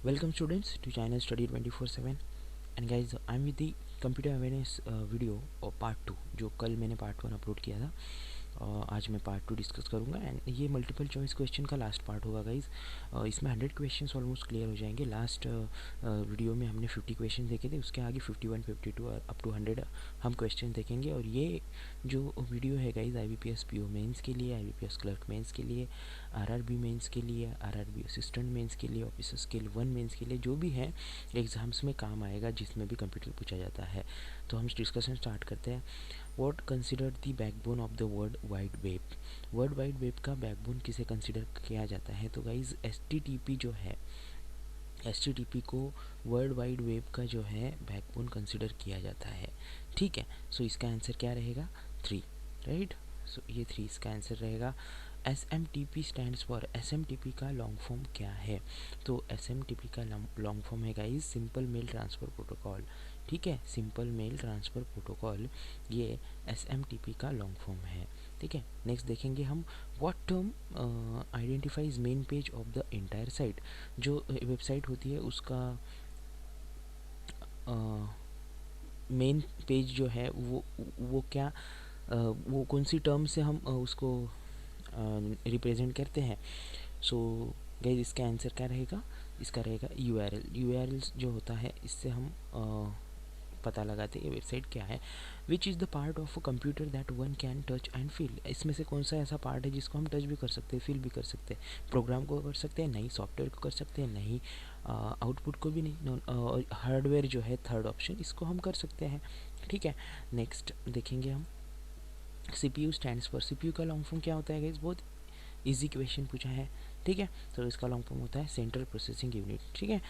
Welcome students to China Study 24/7 and guys I'm with the computer awareness video और part 2 जो कल मैंने part 1 upload किया था। आज मैं पार्ट 2 डिस्कस करूंगा एंड ये मल्टीपल चॉइस क्वेश्चन का लास्ट पार्ट होगा गाइज। इसमें 100 क्वेश्चंस ऑलमोस्ट क्लियर हो जाएंगे। लास्ट वीडियो में हमने 50 क्वेश्चन देखे थे, उसके आगे 51, 52 अप टू 100 हम क्वेश्चन देखेंगे। और ये जो वीडियो है गाइज IBPS PO मेंस के लिए, IBPS क्लर्क मेंस के लिए, RRB मेंस के लिए, RRB असिस्टेंट मेंस के लिए, ऑफिसर स्किल 1 मेंस के लिए, जो भी है एग्ज़ाम्स में काम आएगा जिसमें भी कंप्यूटर पूछा जाता है। तो हम डिस्कशन स्टार्ट करते हैं। What considered the backbone of the world wide web. World wide web का बैकबोन किसे कंसिडर किया जाता है? तो गाइज HTTP जो है, HTTP को वर्ल्ड वाइड वेब का जो है बैकबोन कंसिडर किया जाता है। ठीक है, सो इसका आंसर क्या रहेगा? 3, राइट। सो ये 3 इसका आंसर रहेगा। SMTP स्टैंड्स फॉर, SMTP का लॉन्ग फॉर्म क्या है? तो SMTP का लॉन्ग फॉर्म है guys simple mail transfer protocol. ठीक है, सिंपल मेल ट्रांसफ़र प्रोटोकॉल ये SMTP का लॉन्ग फॉर्म है। ठीक है, नेक्स्ट देखेंगे हम what term identifies main page of the entire site. जो वेबसाइट होती है उसका मेन पेज जो है वो क्या वो कौन सी टर्म से हम उसको रिप्रेजेंट करते हैं? सो गाइस इसका आंसर क्या रहेगा? इसका रहेगा URL। URL जो होता है इससे हम पता लगाते हैं वेबसाइट क्या है। Which is the part of a computer that one can touch and feel. इसमें से कौन सा ऐसा पार्ट है जिसको हम टच भी कर सकते हैं, फील भी कर सकते हैं? प्रोग्राम को कर सकते हैं? नहीं। सॉफ्टवेयर को कर सकते हैं? नहीं। आउटपुट को भी नहीं। हार्डवेयर जो है थर्ड ऑप्शन, इसको हम कर सकते हैं। ठीक है, नेक्स्ट देखेंगे हम CPU स्टैंड्स फॉर। CPU का लॉन्ग फॉर्म क्या होता है गाइस? बहुत इजी क्वेश्चन पूछा है। ठीक है, तो इसका लॉन्ग फॉर्म होता है सेंट्रल प्रोसेसिंग यूनिट। ठीक है,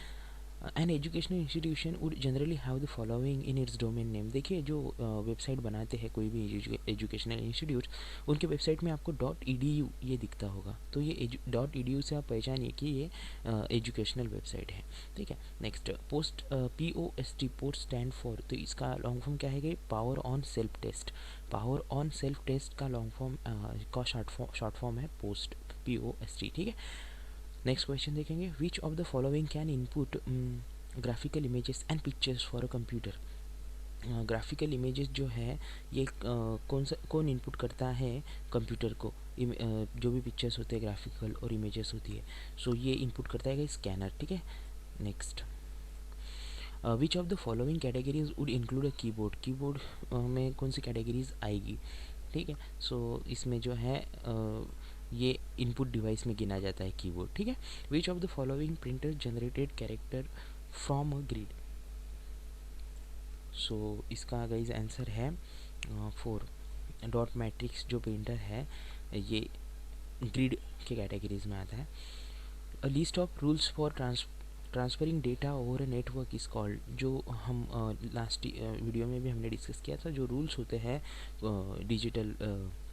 an educational institution would generally have the following in its domain name. देखिए जो वेबसाइट बनाते हैं कोई भी एजुकेशनल इंस्टीट्यूट, उनके वेबसाइट में आपको .edu ये दिखता होगा। तो ये .edu से आप पहचानिए कि ये एजुकेशनल वेबसाइट है। ठीक है, next post POST post stand for. तो इसका लॉन्ग फॉर्म क्या है कि power on self test. Power on self test का लॉन्ग फॉर्म का शॉर्ट फॉर्म है पोस्ट, POST। ठीक है, नेक्स्ट क्वेश्चन देखेंगे which of the following can input graphical images and pictures for a computer. Graphical images जो है ये कौन इनपुट करता है कंप्यूटर को? जो भी पिक्चर्स होते हैं ग्राफिकल और इमेजेस होती है, सो ये इनपुट करता है स्कैनर। ठीक है, next which of the following categories would include a keyboard. Keyboard में कौन सी कैटेगरीज आएगी? ठीक है, सो इसमें जो है ये इनपुट डिवाइस में गिना जाता है कीबोर्ड। ठीक है, which of the following printer generated character from a grid. So इसका गाइज आंसर है 4। डॉट मैट्रिक्स जो प्रिंटर है ये ग्रिड के कैटेगरीज में आता है। A list of rules for transferring data over a network is called. जो हम लास्ट वीडियो में भी हमने डिस्कस किया था, जो रूल्स होते हैं डिजिटल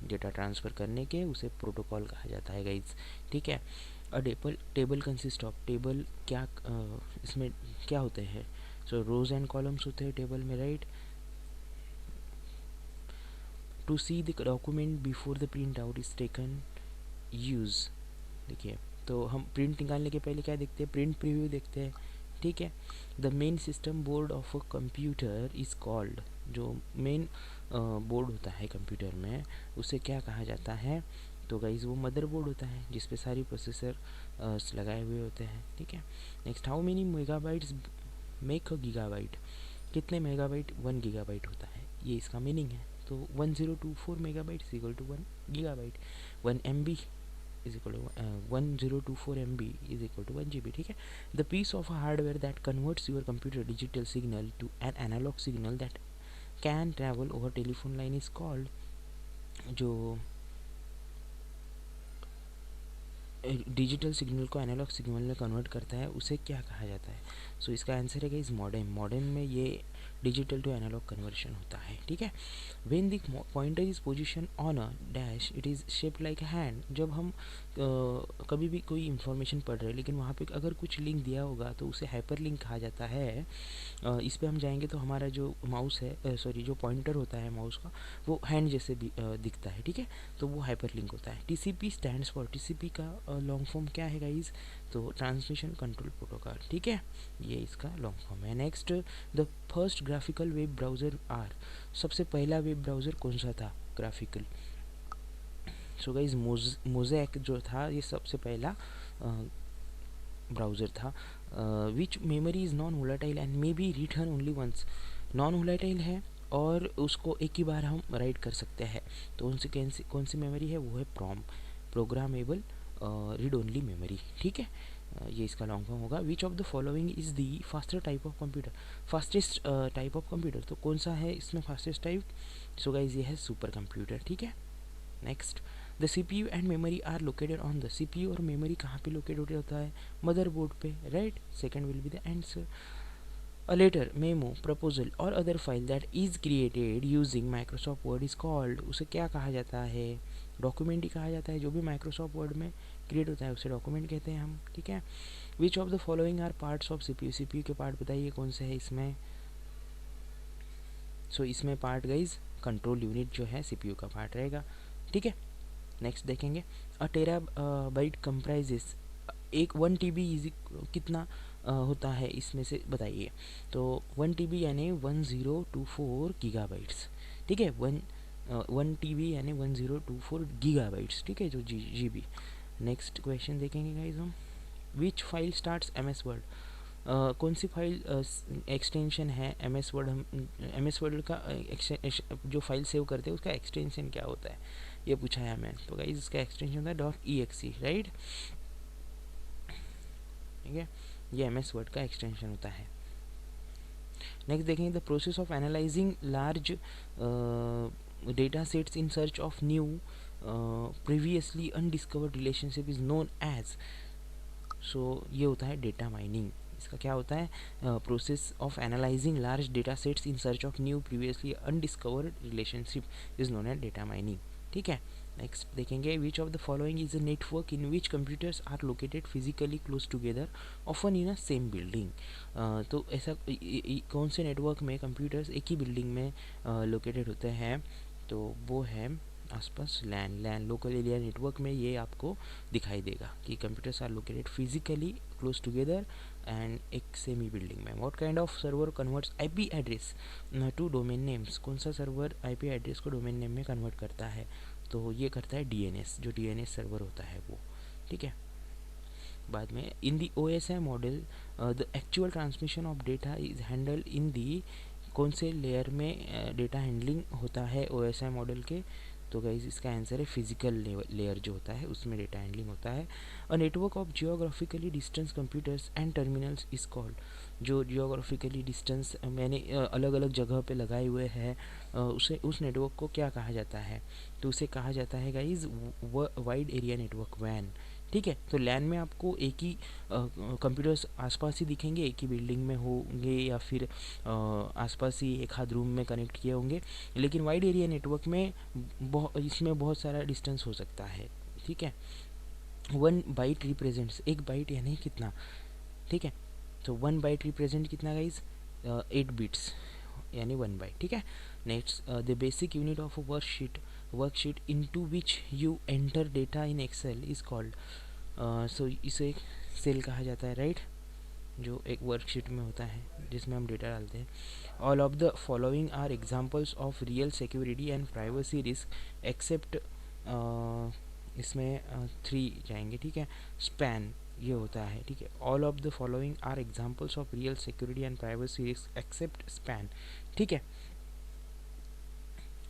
डेटा ट्रांसफ़र करने के, उसे प्रोटोकॉल कहा जाता है गाइज। ठीक है, अ टेबल कंसिस्ट ऑफ। टेबल क्या इसमें क्या होते हैं? सो रोज एंड कॉलम्स होते हैं टेबल में, right. To see the document before the print out is taken use. देखिए, तो हम प्रिंट निकालने के पहले क्या देखते हैं? प्रिंट प्रीव्यू देखते हैं। ठीक है, the main system board of a computer is called. जो मेन बोर्ड होता है कंप्यूटर में उसे क्या कहा जाता है? तो गाइज वो मदरबोर्ड होता है जिसपे सारी प्रोसेसर लगाए हुए होते हैं। ठीक है, next how many megabytes make a gigabyte. कितने मेगाबाइट 1 गीगाबाइट होता है, ये इसका मीनिंग है। तो 1024 megabyte is equal to 1 gigabyte. 1 MB is equal to 1024 MB is equal to 1 GB. ठीक है, the piece of hardware that converts your computer digital signal to an analog signal that can travel over telephone line is called। जो digital signal को analogue signal में convert करता है उसे क्या कहा जाता है? सो इसका आंसर है इस मॉडेम। मॉडेम में ये डिजिटल टू एनालॉग कन्वर्शन होता है। ठीक है, when the pointer is position on a dash it is shape like hand. जब हम कभी भी कोई इन्फॉर्मेशन पढ़ रहे हैं लेकिन वहाँ पे अगर कुछ लिंक दिया होगा तो उसे हाइपर लिंक कहा जाता है। इस पे हम जाएंगे तो हमारा जो माउस है, सॉरी जो पॉइंटर होता है माउस का, वो हैंड जैसे भी दिखता है, ठीक है, तो वो हाइपर लिंक होता है। टीसीपी स्टैंड्स फॉर, टीसीपी का लॉन्ग फॉर्म क्या है गाइज, तो ट्रांसमिशन कंट्रोल प्रोटोकॉल, ठीक है, ये इसका लॉन्ग फॉर्म है। Next, the first graphical web browser are, सबसे पहला वेब ब्राउज़र कौन सा था ग्राफिकल, सो गाइज मोज़ेक जो था ये सबसे पहला ब्राउज़र था। Which memory is non volatile and may be written only once, non volatile है और उसको एक ही बार हम राइट कर सकते हैं, तो उनसे कौन सी मेमोरी है, वो है प्रोग्रामेबल रीड ओनली मेमोरी, ठीक है। ये इसका लॉन्ग फॉर्म होगा। विच of the following is the faster type of computer, fastest type of computer, तो कौन सा है इसमें फास्टेस्ट टाइप, सो गाइज ये है सुपर कंप्यूटर, ठीक है। Next, the CPU and memory are located on the, CPU और मेमोरी कहाँ पे लोकेटेड होता है, मदरबोर्ड पे, right, second will be the answer. A letter, memo, proposal or other file that is created using Microsoft Word is called, उसे क्या कहा जाता है, डॉक्यूमेंट ही कहा जाता है, जो भी माइक्रोसॉफ्ट वर्ड में क्रिएट होता है उसे डॉक्यूमेंट कहते हैं हम, ठीक है। Which of the following are parts of CPU, CPU के पार्ट बताइए कौन से है इसमें, सो इसमें पार्ट गाइज कंट्रोल यूनिट जो है CPU का पार्ट रहेगा, ठीक है। नेक्स्ट देखेंगे, अ टेरा बाइट कंप्राइजेस, एक 1 TB कितना होता है इसमें से बताइए, तो 1 TB यानी 1024 गीगाबाइट्स, ठीक है, 1 TB यानी 1024 गीगाबाइट्स, ठीक है, जो GB। नेक्स्ट क्वेश्चन देखेंगे गाइज हम, विच फाइल स्टार्ट्स MS वर्ड, कौन सी फाइल एक्सटेंशन है MS वर्ड, हम MS वर्ड का जो फाइल सेव करते हैं उसका एक्सटेंशन क्या होता है, ये पूछा है हमें, तो गाइज इसका एक्सटेंशन होता है .exe, राइट, ठीक है, ये MS वर्ड का एक्सटेंशन होता है। नेक्स्ट देखेंगे, the process of analysing large data sets in search of new previously undiscovered relationship is known as, so ये होता है डेटा माइनिंग, इसका क्या होता है, process of analysing large data sets in search of new previously undiscovered relationship is known as data mining, ठीक है। Next देखेंगे, which of the following is a network in which computers are located physically close together often in a same building, तो ऐसा कौन से network में computers एक ही building में लोकेटेड होते हैं, तो वो है आसपास लैन लोकल एरिया नेटवर्क में ये आपको दिखाई देगा कि computers are located physically close together and एक सेमी बिल्डिंग में। What kind of server converts IP address to domain names, कौन सा सर्वर IP एड्रेस को डोमेन नेम में कन्वर्ट करता है, तो ये करता है DNS, जो DNS सर्वर होता है वो, ठीक है। बाद में, in the OSI model the actual transmission of data is handle in the, कौन से लेयर में डेटा हैंडलिंग होता है OSI मॉडल के, तो गाइज इसका आंसर है फिजिकल लेयर जो होता है उसमें डेटा हैंडलिंग होता है। A network of geographically distance computers and terminals is called, जो जियोग्राफिकली डिस्टेंस मैंने अलग अलग जगह पे लगाए हुए हैं उसे, उस नेटवर्क को क्या कहा जाता है, तो उसे कहा जाता है गाइज वाइड एरिया नेटवर्क, वैन, ठीक है। तो लैन में आपको एक ही कंप्यूटर्स आसपास ही दिखेंगे, एक ही बिल्डिंग में होंगे या फिर आसपास ही एक हाथ रूम में कनेक्ट किए होंगे, लेकिन वाइड एरिया नेटवर्क में इसमें बहुत सारा डिस्टेंस हो सकता है, ठीक है। 1 बाइट रिप्रेजेंट्स, एक बाइट यानी कितना, ठीक है, तो 1 बाइट रिप्रेजेंट कितना गाइज, 8 बिट्स यानी 1 बाइट, ठीक है। Next, the basic unit of a worksheet into which you enter data in Excel is called, so इसे सेल कहा जाता है, राइट, जो एक वर्कशीट में होता है जिसमें हम डेटा डालते हैं। All of the following are examples of real security and privacy risk except, इसमें 3 जाएंगे, ठीक है, स्पैन ये होता है, ठीक है। All of the following are examples of real security and privacy risk except spam, ठीक है।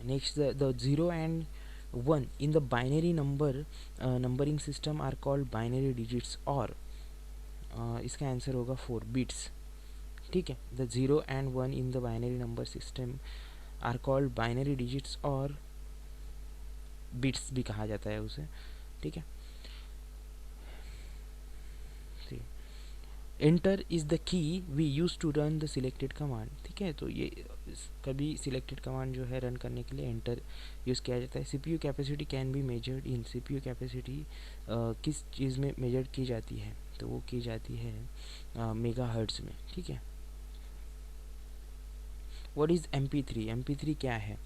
Next, the 0 and 1 in the binary numbering system are called binary digits, और इसका आंसर होगा 4 बिट्स, ठीक है। The 0 and 1 in the binary number system are called binary digits, और bits भी कहा जाता है उसे, ठीक है। Enter is the key we use to run the selected command. ठीक है, तो ये कभी सिलेक्टेड कमांड जो है रन करने के लिए एंटर यूज़ किया जाता है। CPU capacity can be measured in, CPU capacity किस चीज़ में मेजर की जाती है, तो वो की जाती है मेगाहर्ट्ज़ में। ठीक है, व्हाट इज़ MP3? MP3 क्या है?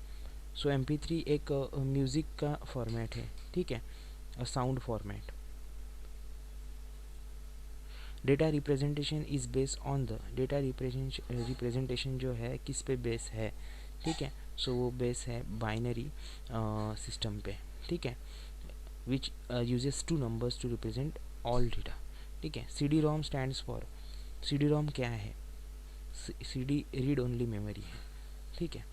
सो MP3 एक म्यूज़िक का फॉर्मेट है। ठीक है, sound format. Data representation is based on the, data representation जो है किस पे बेस है? ठीक है, सो वो बेस है बाइनरी सिस्टम पे। ठीक है, which uses two numbers to represent all data. ठीक है, CD-ROM स्टैंड्स फॉर, CD-ROM क्या है? CD रीड ओनली मेमोरी है। ठीक है,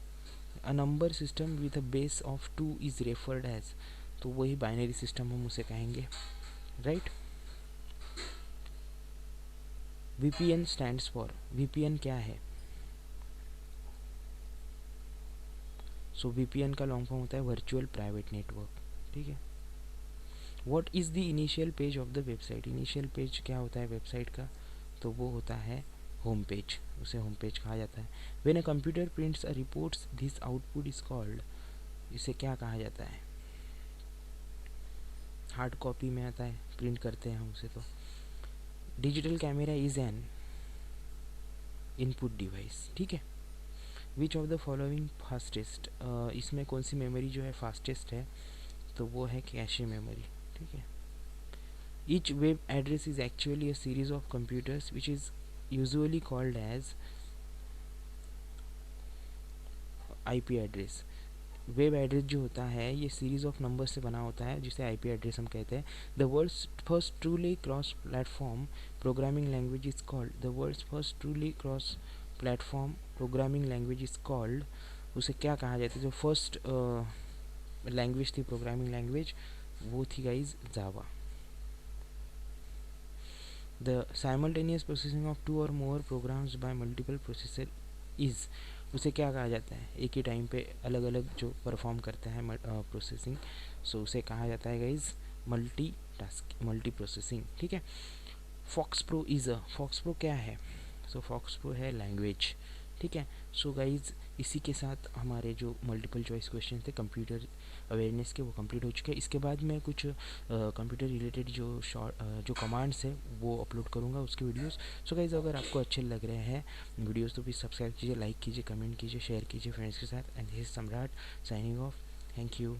a number system with a base of 2 is referred as, तो वही बाइनरी सिस्टम हम उसे कहेंगे, right. VPN stands for, VPN क्या है? सो VPN का लॉन्ग फॉर्म होता है वर्चुअल प्राइवेट नेटवर्क। ठीक है, what is the initial page of the website? Initial page क्या होता है वेबसाइट का? तो वो होता है होम पेज, उसे होम पेज कहा जाता है। When a computer prints a reports this output is called, इसे क्या कहा जाता है? हार्ड कॉपी में आता है, प्रिंट करते हैं हम उसे। तो digital camera is an input device. ठीक है, which of the following fastest, इसमें कौन सी मेमोरी जो है फास्टेस्ट है? तो वो है कैशे मेमोरी। ठीक है, each web address is actually a series of computers which is usually called as IP address. Web address जो होता है ये सीरीज ऑफ नंबर से बना होता है, जिसे IP एड्रेस हम कहते हैं। The world's first truly cross platform programming language is called, the world's first truly cross platform programming language is called, उसे क्या कहा जाता है? जो फर्स्ट लैंग्वेज थी प्रोग्रामिंग लैंग्वेज, वो थी guys Java. The simultaneous processing of 2 और more programs by multiple processor is, उसे क्या कहा जाता है? एक ही टाइम पे अलग अलग जो परफॉर्म करते हैं प्रोसेसिंग, सो उसे कहा जाता है guys multi task, multi processing. ठीक है, FoxPro is a, FoxPro क्या है? सो फॉक्स प्रो है लैंग्वेज। ठीक है, सो गाइज इसी के साथ हमारे जो मल्टीपल चॉइस क्वेश्चन थे कंप्यूटर अवेयरनेस के, वो कंप्लीट हो चुके हैं। इसके बाद मैं कुछ कंप्यूटर रिलेटेड जो जो कमांड्स है वो अपलोड करूँगा उसके वीडियोस। सो गाइज अगर आपको अच्छे लग रहे हैं वीडियोस तो प्लीज़ सब्सक्राइब कीजिए, लाइक कीजिए, कमेंट कीजिए, शेयर कीजिए फ्रेंड्स के साथ। एंड दिस इज सम्राट साइनिंग ऑफ। Thank you.